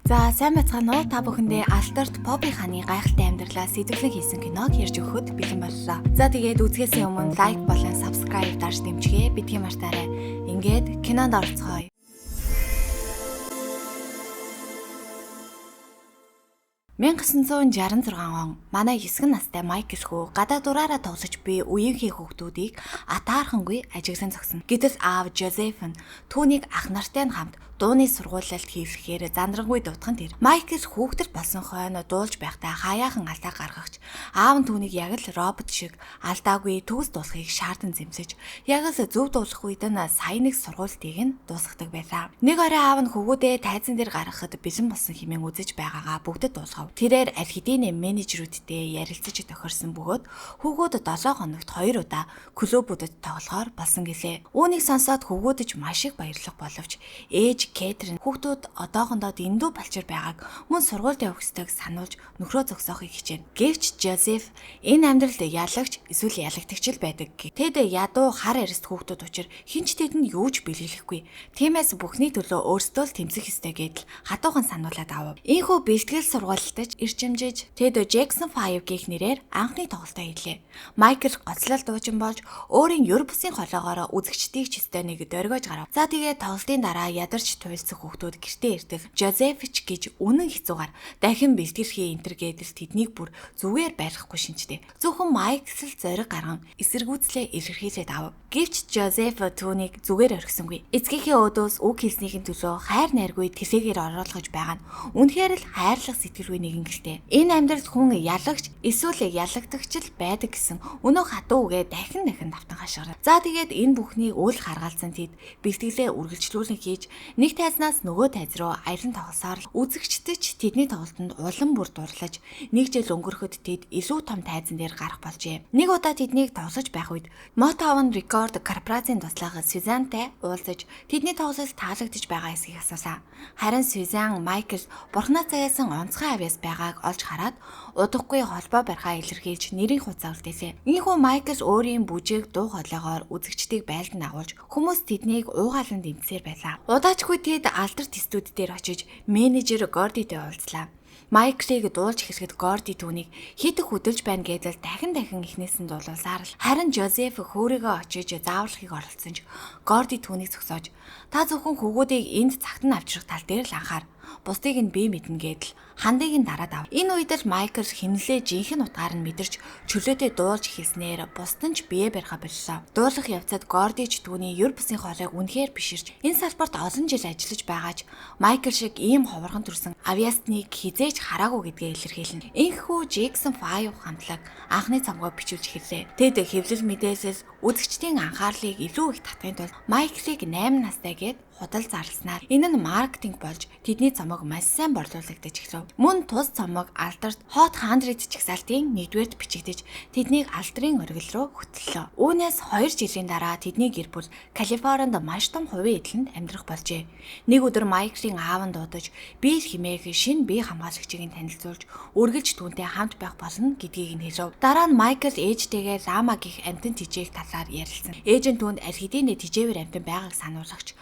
За сайн байцгаана уу? Та бүхэндээ Алтарт Поппи хааны гайхалтай амьдралаа сэдвлэн хийсэн киног ярьж өгөхөд бэлэн боллоо. За тэгээд үзгээсээ өмнө лайк болон subscribe дарж дэмжгээ битгий мартаарай. Ингээд кинонд орцгоё. 1966 он манай 9 настай Майкл хүү гадаа дураараа тоглож буй үеийнхээ хүүхдүүдийг атаархангүй ажиглан зогсоно. Гэтэл аав Жозеф нь түүнийг ах нартай нь хамт дууны сургуулиалд хийлгэхээр зандрангуй дутхан тэр. Майкл хүүхдэр болсон хойно дуулж байхдаа хаяахан алдаа гаргагч аав нь түүнийг яг л робот шиг алдаагүй төгс дуулахыг шаардан зэмсэж яг л зөв дуулах үед нь сайн нэг сургуультыг нь дуусгадаг байлаа. Нэг орой аав нь хөвгүүдээ тайзан дээр гаргахад бэлэн болсон хэмээн үзэж байгаагаа бүгдэд дуулгав. Тэрээр аль хэдийн менежерүүдтэй ярилцаж тохирсон бөгөөд хөвгүүд 7 хоногт 2 удаа клубүүдэд тоглохоор болсон гэлээ. Үүнийг сонсоод хөвгүүдж маш их баярлах боловч ээж Кэтрин хүүхдүүд одоохондоо дэндүү балчир байгааг мөн сургуульд явах ёстойг сануулж нөхрөө зогсоохыг хичээнэ. Гэвч Жозеф энэ амьдралд ялагч эсвэл ялагдагч л байдаг. Тэд ядуу хар арьст хүүхдүүд учир хинч тэдэнд юу ч бэлгэлэхгүй. Тиймээс бүхний төлөө өөрсдөө л тэмцэх ёстой гэдэл хатуухан сануулад авав. Ийхүү бэлтгэл сургуультаж ирчимжиж тэд Jackson 5 гэх нэрээр анхны тоглолтоо хийлээ. Майкл гоцлол дуучин болж өөрийн ёр бусын холоогоор үзэгчдийг ч өстой нэг дөргиж гарав. За тэгээд тоглолтын дараа ядарч туйлцах хүүхдүүд гэртээ ирдэг. Жозефч гэж үнэн хэцүүгаар дахин бэлтгэрхий энтер гэдэл тэднийг бүр зүгээр байлгахгүй шинжтэй. Зөвхөн Майкл зориг гарган эсэргүүцлээ илэрхийлээд авав. Гэвч Жозеф түүнийг зүгээр орхисонгүй. Эцгийнхээ өөдөөс үг хэлснийхэн төлөө хайр найргүй тэлээгээр оруулгаж байгаа нь үнэхээр л хайрлах сэтгэлгүй нэгэн гэлтэй. Энэ амьдралд хүн ялагч эсвэл ялагдагч л байдаг гэсэн өнөө хатуу үгээ дахин давтан хашгирав. За тэгээд энэ бүхнийг үл харгалзан тэд бэлтгэлээ үргэлжлүүлэн хийж нэг тайзнаас нөгөө тайз руу аялан тоглосоор л үзэгчдэж тэдний тоглолтод улам бүр дурлаж нэг жил өнгөрөхөд тэд илүү том тайзан дээр гарах болжээ. Нэг удаа тэднийг тоглож байх үед Motown Record корпорацийн туслах Сюзантай уулзаж тэдний тоглолт таалагдж байгаа эсэхийг асуусан. Харин Сюзан Майкл бурхнаа цаяасан онцгой авьяас байгааг олж хараад удахгүй холбоо барихаа илэрхийлж нэрийн хуцаа үлдээсэн. Ийхүү Майкл өөрийн бүжиг дуу хоолойгоор үзэгчдийг байлдан агуулж хүмүүс тэднийг уугаалan дэмжсээр байлаа. Удаачгүй тэд Алтарт студи дээр очиж менежер Гордитэй уулзлаа. Майклыг дуулж эхлэхэд Горди түүнийг хэд их хөдөлж байна гэдэл дахин эхнээс нь дуулуулсаар л харин Жозеф хөөрийгөө очиж зааварлахыг оролцсон ч Горди түүнийг зогсоож та зөвхөн хөвгүүдийг энд цагт нь авчрах тал дээр л анхаар. Бусдыг нь би мэднэ гэдэл хандыг нь дараад ав. Энэ үед л Майкл химнэлээ жинхэнэ утгаар нь мэдэрч чөлөөтэй дуулж эхэлснээр бусдын ч бие барьхаа боллоо. Дуулах явцад Гордич түүний ёр бусын хоолойг үнэхээр биширч энэ салбарт олон жил ажиллаж байгаач Майкл шиг ийм ховорхон төрсэн авиасныг хизээж хараагүй гэдгээ илэрхийлнэ. Энэхүү Jackson 5 хамтлаг анхны цомгоо бичүүлж эхэллээ. Тэд хэвлэл мэдээлэл үзэгчдийн анхаарлыг илүү их татахын тулд Майклыг 8 настай гээд худал зарласнаар энэ нь маркетинг болж тэдний цомог маш сайн борлуулагдаж эхлэв. Мөн тус цомог Алтарт Hot 100 жигсаалтын 1-р бичигдэж тэднийг алдрын оргил руу хөтлөлөө. Үүнээс 2 жилийн дараа тэдний гэр бүл Калифорнид маш том хувийн эдлэнд амьдрах болжээ. Нэг өдөр Майклийн аав нь дуудаж би химээх шинэ бие хамгаалагчийг нь танилцуулж үргэлж түүнтэй хамт байх болно гэдгийг нь хэлв. Дараа нь Майкл ээжтэйгээ Лама гих амтан тижээх талаар ярилцсан. Ээж нь түүнд аль хэдийн тижээвэр амтан байгааг сануулгач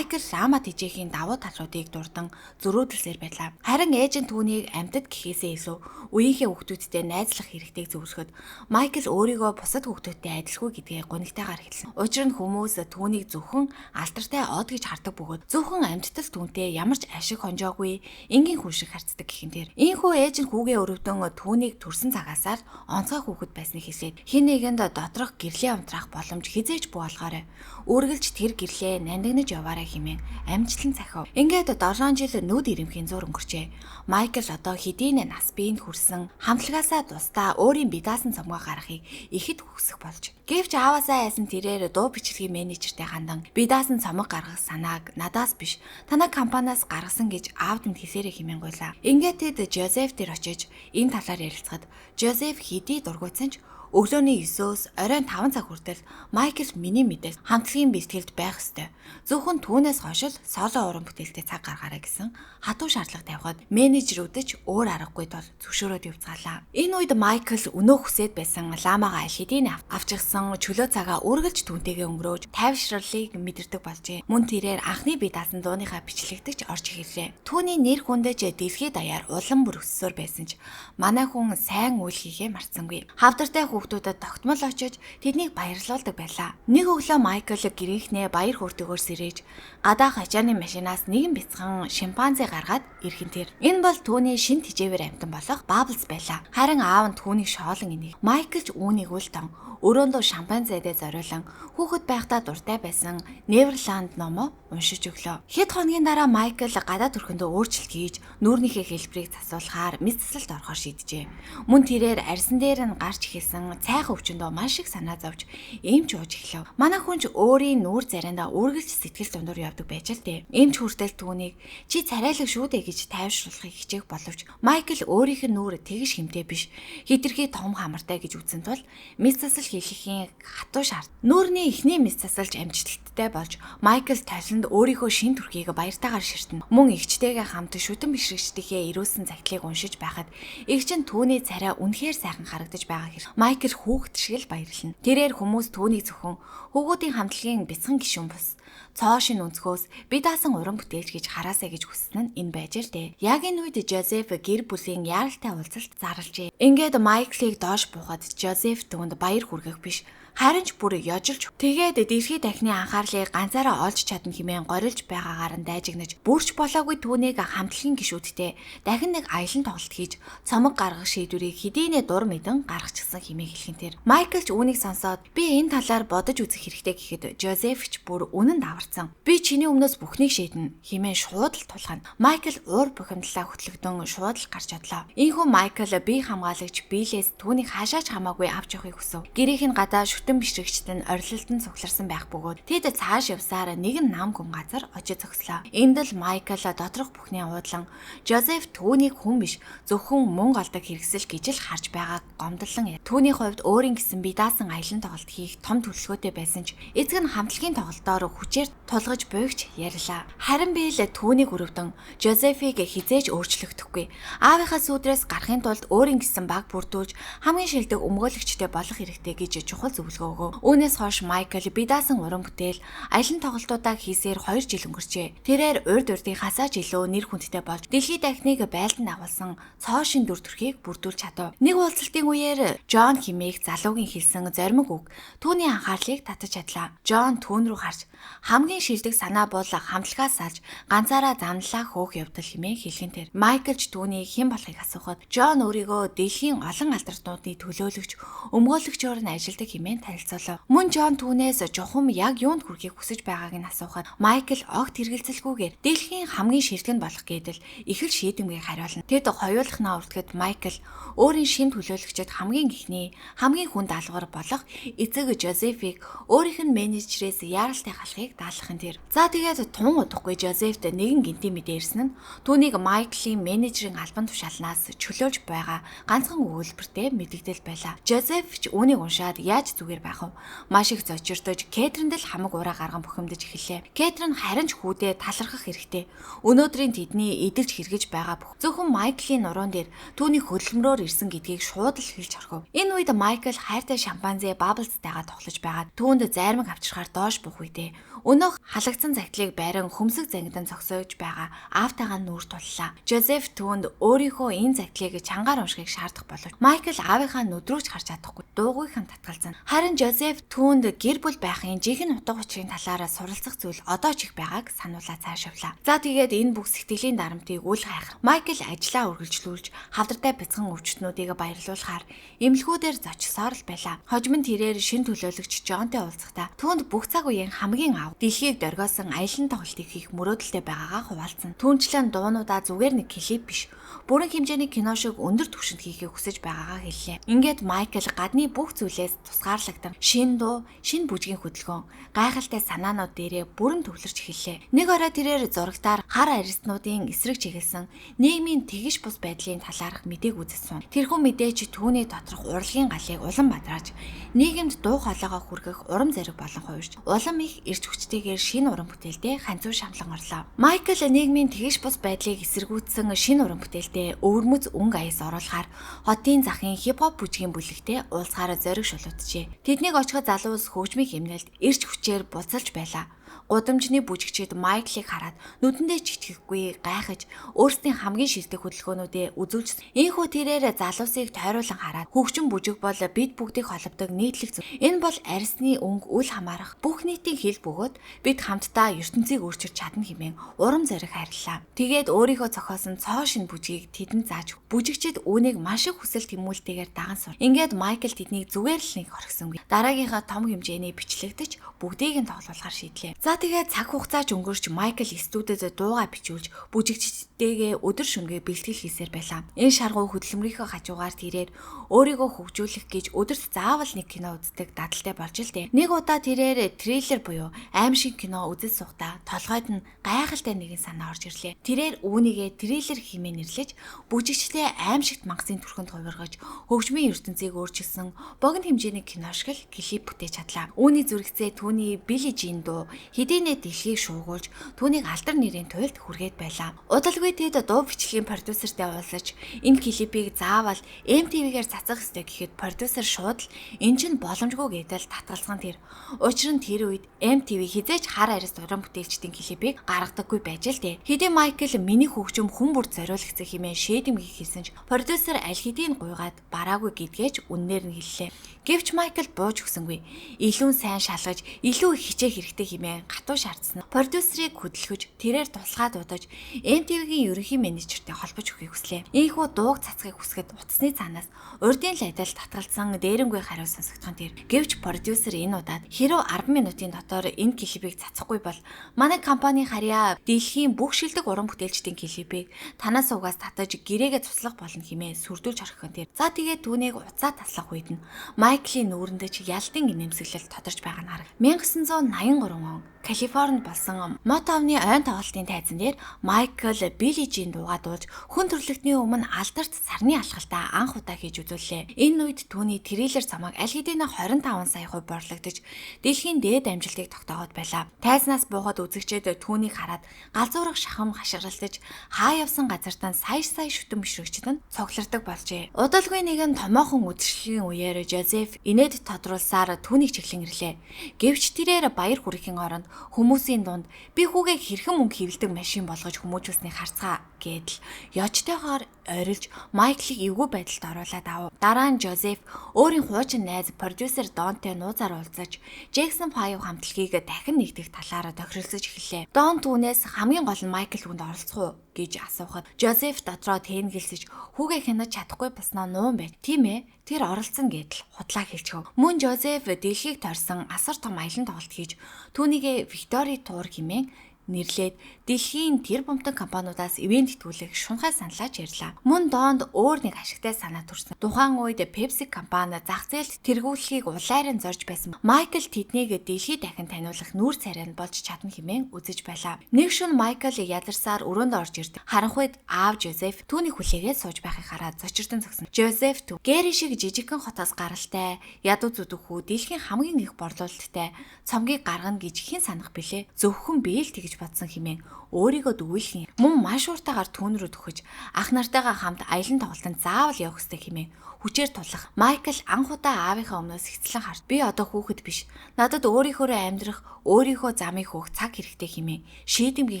Майкл Лама тижээхийн давуу талуудыг дурдан зөрүүдэлсээр байлаа. Харин ээж нь түүнийг амьтад гэхээсээ илүү үеийнхээ хүүхдүүдтэй найзлах хэрэгтэйг зөвлөхөд Майкл өөрийгөө бусад хүүхдүүдтэй адилгүй гэдгээ гуниктайгаар хэлсэн. Учир нь хүмүүс түүнийг зөвхөн алдартай од гэж хардаг бөгөөд зөвхөн амьтдал түүнтэй ямар ч ашиг хонжоогүй энгийн хүн шиг харцдаг гэхин дээр. Ийхүү ээж нь хүүгээ өрөвдөн түүнийг төрсэн цагаасаа л онцгой хүүхэд байсныг хэлээд хин нэгэнд доторх гэрлээ унтрах боломж хизээж буу болохоор үргэлж тэр гэрлээ нандинаж яваарай хэмээн амжилтан захив. Ингээд 7 жил нүд ирэмхийн зур өнгөрчээ. Майкл одоо хэдийн нас биеинд хүрсэн хамтлагаасаа тусдаа өөрийн бие даасан цомгоо гаргахыг ихэд хүсэх болж. Гэвч ааваасаа яасан тэрээр дуу бичлэгийн менежертэй хандан бие даасан цомог гаргах санааг надаас биш танай компаниас гаргасан гэж аавд нь хэлээрэй хэмээн гуйлаа. Ингээд тэд Жозеф дээр очиж энэ талаар ярилцахад Жозеф хэдий дургуйсан ч Өглөөний 9-өөс оройн 5 цаг хүртэл Майкл миний мэдээс хамтлагийн бэлтгэлд байх ёстой. Зөвхөн түүнээс хойш соло уран бүтээлтэй цаг гаргаарай гэсэн хатуу шаардлага тавихад менежерүүдэд ч өөр аргагүй тул зөвшөөрөөд явцгаалаа. Энэ үед Майкл өнөө хүсээд байсан ламагаа аль хэдийн авчихсан чөлөө цагаа үргэлж түүнтэйгээ өнгөрөөж тайвшруулыг мэдэрдэг болжээ. Мөн тэрээр анхны бие даасан дууныхаа бичлэгтэж орж ирлээ. Түүний нэр хүндэж дэлхийд даяар улам бүр өссөөр байсан ч манай хүн сайн үйл хийхээ марцсангүй. Хавдартай хүүхдүүдэд тогтмол очиж тэднийг баярлуулдаг байлаа. Нэг өглөө Майкл гэрийнхнээ баяр хөөртэйгээр сэрээж гадаах ачааны машинаас нэгэн бяцхан шимпанзе гаргаад ирхэн тэр. Энэ бол түүний шин тэжээвэр амтан болох Bubbles байлаа. Харин аав нь түүнийг шоолон энийг. Майкл ч үүнийг үлдэн өрөөндөө шампанзедээ зориулан хүүхэд байхдаа дуртай байсан Neverland номоо уншиж өглөө. Хэд хоногийн дараа Майкл гадаад төрхөндөө өөрчлөлт хийж нүүрнийхээ хэлбэрийг засуулахаар мэдсэлд орохоор шийджээ. Мөн тэрээр арьсан дээр нь гарч ихэлсэн цайхан өвчнөдөө маш их санаа зовж эмч ууж эхлэв. Манай хүн ч өөрийн нүүр зариндаа үргэлж сэтгэл дундуур явдаг байж л дээ. Эмч хүртэл түүнийг чи царайлаг шүү дээ гэж тайвшруулахыг хичээх боловч Майкл өөрийнх нь нүүр тэгш хэмтэй биш. Хитрхи том хамартай гэж үзсэн тул мэс засал хийхийн хатуу шаард. Нүүрний эхний мэс засалж амжилттай болж Майкл талинд өөрийнхөө шин төрхийг баяртайгаар ширтэн. Мөн эгчтэйгээ хамт шүтэн бишрэгчдийнхээ ирүүлсэн загтлыг уншиж байхад эгч нь түүний царай үнэхээр сайхан харагдаж байгаа хэрэг. Майкл хүүхэд шиг л баярлана. Тэрээр хүмүүс түүнийг зөвхөн хүүгүүдийн хамтлагийн бяцхан гишүүн бус цоо шин өнцгөөс би даасан уран бүтээлч гэж хараасаа гэж хүснэ нь энэ байж л дээ. Яг энэ үед Жозеф гэр бүлийн яаралтай уулзалт зарлжээ. Ингээд Майклыг доош буугаад Жозеф түүнд баяр хүргэх биш харин ч бүр ёжилж тэгээд дэлхийд дахны анхаарлыг ганцаараа олж чадна хэмээн горилж байгаагаар нь дайжигнаж бүрч болоогүй түүнийг хамтлагийн гишүүдтэй дахин нэг аялан тоглолт хийж цомог гаргах шийдвэрийг хэдийнэ дур мэдэн гаргачихсан хэмээн хэлхэн тэр. Майкл ч үүнийг сонсоод би энэ талаар бодож үзэх хэрэгтэй гэхэд Жозеф ч бүр үнэнд аварцсан. Би чиний өмнөөс бүхнийг шийднэ хэмээн шуудал тулхана. Майкл уур бухимдлаа хөтлөгдөн шуудал гарч одлоо. Ийхүү Майкл бие хамгаалагч Биллээс түүнийг хаашаач хамаагүй авч явахыг хүсв. Гэрийнх нь гадаа шүтэн бишрэгчт нь орилолтод цугларсан байх бөгөөд тэд цааш явсаар нэгэн нам гүн газар очиж зогслоо. Энд л Майкл доторх бүхний уудлан Жозеф түүнийг хүн биш зөвхөн мөнгө олдог хэрэгсэл гэж л харж байгааг гомдлон. Түүний хувьд өөрийн гэсэн бие даасан аялан тоглолт хийх том төлөвлөгөөтэй байсан ч эцэг нь хамтлагийн тоглолтоор хүчээр тулгаж буйгч ярьлаа. Харин би л түүнийг өрөвдөн Жозефийг хизээж өөрчлөгдөхгүй. Аавынхаа сүдрээс гарахын тулд өөрийн гэсэн баг бүрдүүлж хамгийн шилдэг өмгөөлөгчтэй болох хэрэгтэй гэж чухал зөвлөгөө өгөв. Үүнээс хойш Майкл бие даасан уран бүтээл аялан тоглолтуудаа хийсээр 2 жил өнгөрчээ. Тэрээр урд урдынхаасаа ч илүү нэр хүндтэй болж дэлхийд дахныг байлдан агуулсан цоо шин дүр төрхийг бүрдүүлж чадав. Нэг уулзалтын үеэр Джон хэмээх залуугийн хэлсэн зоримог үг түүний анхаарлыг татаж чадлаа. Джон түүн рүү харж хамгийн шилдэг санаа бол хамтлагаас салж ганцаараа замналаа хөөх явдал хэмээн хэлхэн тэр. Майкл ч түүний хэн болохыг асуухад Джон өөрийгөө дэлхийн олон алдарнуудын төлөөлөгч, өмгөөлөгчөөр нь ажилдаг хэмээн танилцуулав. Мөн Джон түүнээс чухам яг юунд хүрэхийг хүсэж байгааг нь асуухад Майкл огт хэрэгэлцэлгүйгээр дэлхийн хамгийн шилдэг болох гэдэл их л шийдэмгийг хариулна. Тэд хоёулахнаа уртгад Майкл өөрийн шин төлөөлөгчөд хамгийн ихний, хамгийн хүнд алгуур болох эцэг Жозефийг өөрийнх нь менежерээс яаралтай халахыг даалгахын тэр. За тэгээд тун удахгүй Жозефт нэгэн гинтийн мэдээ ирсэн нь түүнийг Майклийн менежерийн албан тушаалнаас чөлөөлж байгаа ганцхан өгүүлбэртэй мэдэгдэл байлаа. Жозеф ч үүнийг уншаад яаж зүгээр байх вэ? Маш их зочирдож Кэтринд л хамаг ураа гарган бухимдаж эхэллээ. Кэтрин харин ч хүүдээ талархах хэрэгтэй. Өнөөдрийн тэдний эдэлж хэрэгж байгаа бүх зөвхөн Майклийн нуруунд дээр түүний хөдөлмөрөөр ирсэн гэдгийг шууд л хэлж орхив. Энэ үед Майкл хайртай шампанзе Bubbles-тайгаа тоглож байгаад түүнд зайрмаг авчирхаар доош буух үедээ өнөөх халагдсан загтлыг байран хөмсөг зангидан зогсоож байгаа аавтайгаа нүүр туллаа. Жозеф түүнд өөрийнхөө энэ загтлыг чангаар уншихыг шаардах боловч Майкл аавынхаа нүдрүүч харж чадахгүй дуугүйхан татгалзан. Харин Жозеф түүнд гэр бүл байхын жинхэнэ утга учирын талаараа суралцах зүйл одоо ч их байгааг сануулаа цаашавлаа. За тэгээд энэ бүх сэтгэлийн дарамтыг үл хайх. Майкл ажлаа үргэлжлүүлж хавдартай бяцхан өвчтнүүдийг баярлуулахаар эмнэлгүүдээр зочсоор л байлаа. Хожим нь тэрээр шин төлөөлөгч Джонтой уулзахдаа түүнд бүх цаг үеийн хамгийн аав дэлхийг дөргиосон аялан тоглолтыг хийх мөрөөдөлтэй байгаагаа хуваалцсан. Түүнчлэн дуунуудаа зүгээр нэг клип биш бүрэн хэмжээний кино шиг өндөр түвшинд хийхийг хүсэж байгаагаа хэллээ. Ингээд Майкл гадны бүх зүйлээс тусгаарлагдан шин дуу, шин бүжгийн хөдөлгөөн, гайхалтай санаанууд дээрээ бүрэн төвлөрч эхэллээ. Нэг орой тэрээр зурагтаар хар аристнуудын эсрэг чиглэсэн нийгмийн тэгш бус байдлын талаарх мэдээг үзсэн. Тэрхүү мэдээч түүний доторх урлагийн галыг улам бадрааж, нийгэмд дуу хоолойгоо хүргэх урам зориг болон хувирч, улам их эрч хүчтэйгээр шинэ уран бүтээлдээ ханцуу шамлан орлоо. Майкл нийгмийн тэгш бус байдлыг эсэргүүцсэн шинэ уран бүтээлдээ өвөрмөц өнгө аяс оруулахаар хотын захын хипхоп бүжгийн бүлэгтээ уулзахаараа зориг шулууджээ. Тэднийг очиход залуус хөгжмийн хэмнэлд эрч хүчээр буцалж байлаа. Гудамжны бүжигчид Майклыг хараад нүдэндээ чичгэхгүй гайхаж өөрсдийн хамгийн шилдэг хөдөлгөөнүүдээ үзүүлжсэн. Ийхүү тэрээр залуусыг тойруулан хараад хөгжим бүжиг бол бид бүгдийг холбодог нийтлэг зүйл. Энэ бол арьсны өнгө үл хамаарах бүх нийтийн хил бөгөөд бид хамтдаа ертөнцийг өөрчилж чадна хэмээн урам зориг хайрлаа. Тэгээд өөрийнхөө зохиосон цоо шин бүжгийг тэдэнд зааж бүжигчид үүнийг маш их хүсэл тэмүүлтэйгээр даган сур. Ингээд Майкл тэднийг зүгээр л нэг хорхисонгүй. Дараагийнхаа том хэмжээний бичлэгдэж бүгдийг нь тоглуулахар шийдлээ. За тэгээд цаг хугацаач өнгөрч Майкл студиуд дуугаа бичүүлж бүжигчдтэйгээ өдөр шөнөгээ бэлтгэл хийсээр байлаа. Энэ шаргуу хөдөлмөрийнхөө хажуугаар тэрээр өөрийгөө хөгжүүлэх гэж өдөрт заавал нэг кино үздэг дадалтай болж л дээ. Нэг удаа тэрээр трейлер буюу аим шиг кино үзэж сухдаа толгойд нь гайхалтай нэгэн санаа орж ирлээ. Тэрээр үүнийгээ трейлер хэмээн нэрлэж бүжигчдээ аим шигт мангасны түрхэнд хувиргаж хөгжмийн ертөнцийг өөрчилсөн богино хэмжээний кино шиг клип бүтээж чадлаа. Үүний зүрхцээ түүний Билли Жин дуу хэдийнэ дэлхийг шуугуулж түүнийг алдар нэрийн туйлд хүргээд байлаа. Удалгүй тэд дуу бичлэгийн продюсертэй уулзаж энэ клипийг заавал MTV-гээр цацах ёстой гэхэд продюсер шууд л энэ чинь боломжгүй гэдэл татгалзсан тэр. Учир нь тэр үед MTV хизээч хар арист уран бүтээлчдийн клипийг гаргадаггүй байж л дээ. Хэдий Майкл миний хөгжим хүн бүр зориулагдсан хэмээн шийдэмгий хэлсэн ч продюсер аль хэдийн гуйгаад бараагүй гэдгээч үннээр нь хэллээ. Гэвч Майкл бууж өгсөнгүй. Илүү сайн шалгаж, илүү их хичээх хэрэгтэй хэмээн гатуу шаардсан. Продюсерыг хөдөлгөж, тэрээр тусгай дуудаж, MTV-гийн ерөнхий менежертэй холбож өгөхийг хүслээ. Ийхүү дууг цацхыг хүсгэд утасны цаанаас урдын лайдал татгалзсан дээрэнгүй хариу сонсогдхон тэр. Гэвч продюсер энэ удаад хэрэв 10 минутын дотор энэ клипийг цацахгүй бол манай компани харьяа дэлхийн бүх шилдэг уран бүтээлчдийн клипийг танаас угаас татаж гэрээгээ цуслах болно хэмээн сүрдүүлж орхихон тэр. За тэгээд түүнийг уцаа таслах үед нь Майклийн нүүрэндээ ялтын нэмсэглэл тодорч байгаа нь хараг. 1983 он Калифорнид болсон Мотовны ойн тоглолтын тайзан дээр Майкл Билли Жин дуугаа дуулж хүн төрлөختний өмнө алдарт сарны алхалтаа анх удаа хийж үзүүллээ. Энэ үед түүний трейлер замаг аль хэдийн 25 сая хувь борлогдож дэлхийн дээд амжилтыг тогтоогод байлаа. Тайзнаас буугаад үзэгчид түүнийг хараад галзуурах шахам хашгиралтаж хаа явсан газартаа сая шүтэн бишрэгчд нь цоглордог болжээ. Удалгүй нэгэн томоохон үдшилгийн үеэр Жозеф инээд тодруулсаар түүнийг чиглэн ирлээ. Гэвч тэрээр баяр хүрхийн оронд хүмүүсийн дунд би хүүгээ хэрхэн мөнгө хөвлөдөг машин болгож хүмүүжүүлснийг харцгаа гэдэл ёжтойгоор орилж Майклыг эвгүй байдалд оруулаад ав. Дараа нь Жозеф өөрийн хуучин найз продюсер Донтэй нууцаар уулзаж Jackson 5 хамтлагийг дахин нэгдэх талаараа тохиролцож эхэллээ. Дон түүнээс хамгийн гол нь Майкл хүнд оролцох уу гэж асуухад Жозеф дотроо тэнгэлсэж хүүгээ хянаж чадахгүй болсноо нуун байт. Тийм ээ. Тэр оролцсон гэдэл худлаа хэлчихв. Мөн Жозеф дэлхийг торсон асар том аялан тоглолт хийж түүнийг Victory Tour хэмээн нэрлээд дэлхийн тэр бомтон компаниудаас ивент итгүүлэх шунхай саналаач ярьлаа. Мөн Донд өөр нэг ашигтай санаа төрсөн. Тухайн үед Pepsi компани зах зээлд тэргүүлэхийг улайран зорж байсан. Майкл тэднийг дэлхийд дахин таниулах нүүр царай нь болж чадна хэмээн үзэж байлаа. Нэг шөнө Майкл ядарсаар өрөөнд орж ирд. Харанхуйд аав Жозеф түүний хүлээгээд сууж байхыг хараад зочирдон зогсно. Жозеф Гэри шиг жижигхэн хотоос гаралтай, ядуу зүдүүхүү дэлхийн хамгийн их борлуулалттай цомгийг гаргана гэж хэн санах билээ? Зөвхөн би л тэгж бодсон хэмээн өөрийгөө дүгүүлэх юм. Мөн маш ууртаагаар түүн рүү төхөж ах нартайгаа хамт аялан тоглолтод заавал явах ёстой хэмээн хүчээр тулах. Майкл анх удаа аавынхаа өмнөөс хэцлэн харж би одоо хүүхэд биш. Надад өөрийнхөө амьдрах, өөрийнхөө замыг хөөх цаг хэрэгтэй хэмээн шийдэмгий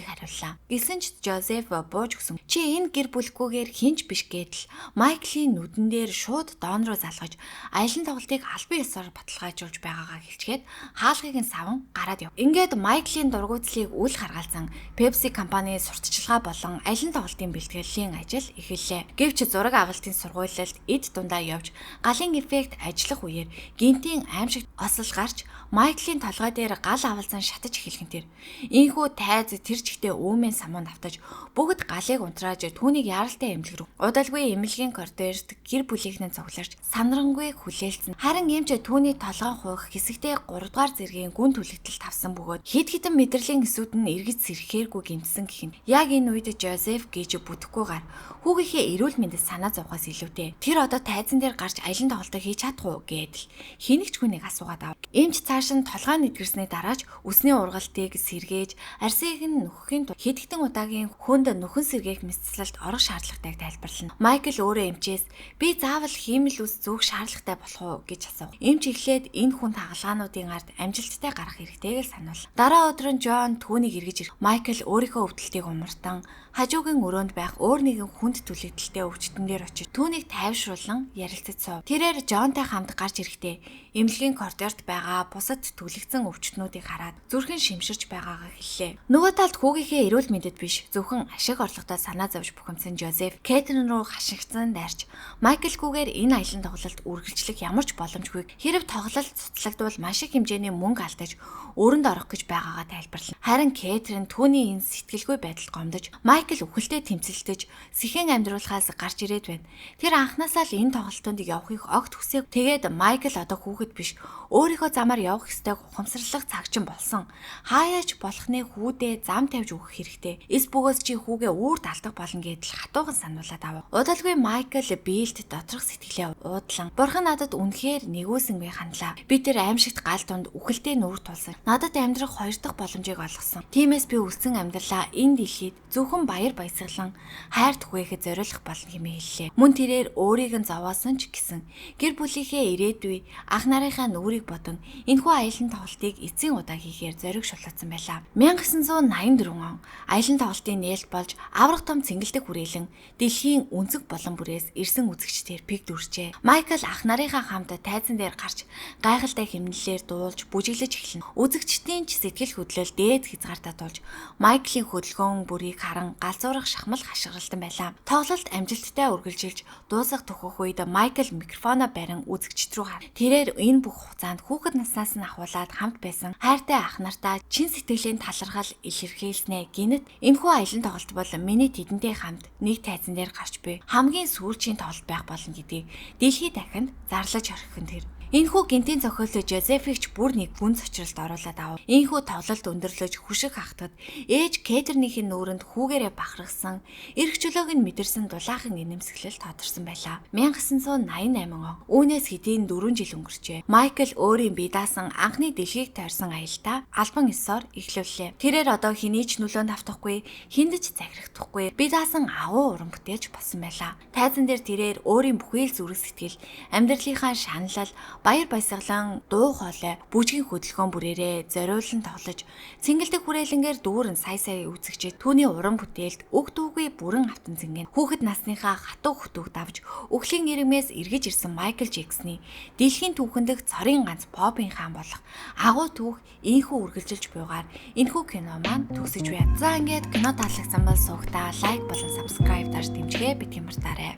хариуллаа. Гэсэн ч Жозеф бууж өгсөн. Чи энэ гэр бүлгүйгээр хинч биш гэдэл Майклийн нүдэн дээр шууд Дон руу залгаж аялан тоглолтыг албан ёсоор баталгаажуулж байгаагаа хэлчихэд хаалгыг нь саван гараад яв. Ингээд Майклийн дургуутслыг үл харгалзан Pepsi компани сурталчилгаа болон аялан тоглолтын бэлтгэлийн ажил эхэллээ. Гэвч зураг авалтын сургуулилд эд дундаа явж галын эффект ажиллах үеэр гинтийн аимшигт осол гарч Майклийн толгой дээр гал авалзан шатаж эхэлхэн тэр. Ийхүү тайз тэр чигтээ өөмийн самуун автаж бүгд галыг унтрааж түүнийг яаралтай эмнэлэг рүү. Удалгүй эмнэлгийн коридорт гэр бүлийнхнээ цугларч санрангүй хүлээлцэн. Харин эмч түүний толгой хуух хэсэгтээ 3 дугаар зэргийн гүн түлэгдэл тавсан бөгөөд хэд хэдэн мэдрэлийн эсүүд нь эргэж сэрхээргүй гэмтсэн гэх нь. Яг энэ үед Жозеф гэж бүтэхгүйгээр хүүгийнхээ эрүүл мэндэд санаа зовхоос илүүтэй тэр одоо тайзан дээр гарч аялан тоглолтоо хийж чадах уу гэдэл хэнийгч хүнийг асуугаад ав. Эмч цааш нь толгой нэдгэрсний дараач үсний ургалтыг сэргээж арсыг нь нөхөхийн тулд хэд хэдэн удаагийн хүнд нөхөн сэргээх мэдцэлд орох шаардлагатайг тайлбарлана. Майкл өөрөө эмчээс би заавал хиймэл үс зөөх шаардлагатай болох уу гэж асуув. Эмч эхлээд энэ хүнд хагалгаануудын ард амжилттай гарах хэрэгтэйг л сануул. Дараа өдөр нь Джон түүнийг эргэж ирэх. Майкл өөрийнхөө өвдөлтийг умартан хажуугийн өрөөнд байх өөр нэгэн хүнд түлэгдэлтэй өвчтөн дээр очиж түүнийг тайвшруулан ярилцаж суув. Тэрээр Джонтай хамт гарч ирэхдээ эмнэлгийн коридорт байгаа бусад түлэгдсэн өвчтнүүдийг хараад зүрхэн шимширч байгаагаа хэллээ. Нөгөө талд хүүгийнхээ эрүүл мэндэд биш зөвхөн ашиг орлоготой санаа зовж бухимдсан Жозеф Кэтрин рүү хашигдсан дайрч Майклгүйгээр энэ аялан тоглолт үргэлжлэх ямар ч боломжгүйг хэрэв тоглолт цуцлагдвал маш их хэмжээний мөнгө алдаж өрөнд орох гэж байгаагаа тайлбарлана. Харин Кэтрин түүний энэ сэтгэлгүй байдалд гомдож Майкл үхэлтэд тэмцэлдэж сэхэн амьдруулахаас гарч ирээд байна. Тэр анхнаасаа л энэ тоглолтонд явахыг огт хүсэв. Тэгээд Майкл одоо хүүхэд биш өөрийнхөө замаар явах ёстойг ухамсарлах цагчин болсон. Хаяач болохны хүүдээ зам тавьж өгөх хэрэгтэй. Эс бөгөөс чи хүүгээ үүрт алдах болно гэдэл хатуухан сануулад авав. Удалгүй Майкл Биллд доторх сэтгэлээ уудлан бурхан надад үнэхээр нэгүүлсэнгүй хандлаа. Би тэр аимшигт гал дунд үхэлтэд нүүр тулсан. Надад амьдрах 2 дахь боломжийг олгосон. Тиймээс би үлсэн амьдралаа энэ дэлхийд зөвхөн баяр баясгалан хайр түгээхэд зориулах болно хэмээн хэллээ. Мөн тэрээр өөрийг нь зовоосон ч гэсэн гэр бүлийнхээ ирээдүй ах нарынхаа нүрийг бодон энэхүү аялан тоглолтыг эцсийн удаа хийхээр зориг шулаацсан байлаа. 1984 он аялан тоглолтын нээлт болж аврах том цэнгэлдэх хүрээлэн дэлхийн өнцөг болон бүрээс ирсэн үзэгчдээр пиг дүрчээ. Майкл ах нарынхаа хамт тайзан дээр гарч гайхалтай хэмнэлээр дуулж бүжиглэж эхэлнэ. Үзэгчдийн ч сэтгэл хөдлөл дээд хязгаартаа тулж Майклийн хөдөлгөөн бүрийг харан галзуурах шахмал хашгиралтан байлаа. Тоглолт амжилттай үргэлжилж дуусах төхөх үед Майкл микрофоноо барин үзэгчд рүү хар. Тэрээр энэ бүх хугацаанд хүүхэд наснаас нь ахуулаад хамт байсан хайртай ах нартаа чин сэтгэлийн талархал илэрхийлснэ. Гинэт энэхүү аялан тоглолт бол миний тэдэнтэй хамт нэг тайзан дээр гарч буй хамгийн сүүлчийн тоглолт байх болно гэдгийг дэлхийд дахинд зарлаж орхихон тэр. Энэхүү гинтийн зохиол Жозефигч бүр нэг гүн цочролд оруулаад авав. Энэхүү тоглолт өндөрлөж хүшиг хахтад ээж Кэтринийхээ нүүрэнд хүүгээрээ бахархсан, эрх чөлөөг нь мэдэрсэн дулаахан инэмсэглэл тодорсон байлаа. 1988 он үүнээс хэдийн 4 жил өнгөрчээ. Майкл өөрийн бие даасан анхны дэлхийг тойрсон аялалтаа албан ёсоор эхлүүллээ. Тэрээр одоо хэний ч нөлөөнд автахгүй, хиндэж захирахдахгүй бие даасан агуу уран бүтээлч болсон байлаа. Тайзан дээр тэрээр өөрийн бүхий л зүрх сэтгэл, амьдралынхаа шаналл баяр баясгалан дуу хоолой бүжгийн хөдөлгөөн бүрээрээ зориулан тоглож цэнгэлдэх хүрээлэнгээр дүүрэн сая үзэгчид түүний уран бүтээлд үг дүүгүй бүрэн автан зингийн хүүхэд насныхаа хатуу хөтөг давж өхлийн ирмээс эргэж ирсэн Майкл Джексоны дэлхийн түүхэндх цорын ганц попын хаан болох агуу түүх ийхүү үргэлжилж буйгаар энэхүү кино маань төгсөж байна. За ингээд кино таалагдсан бол суугтаа лайк болон subscribe дарж дэмжгээ битгий мартаарай.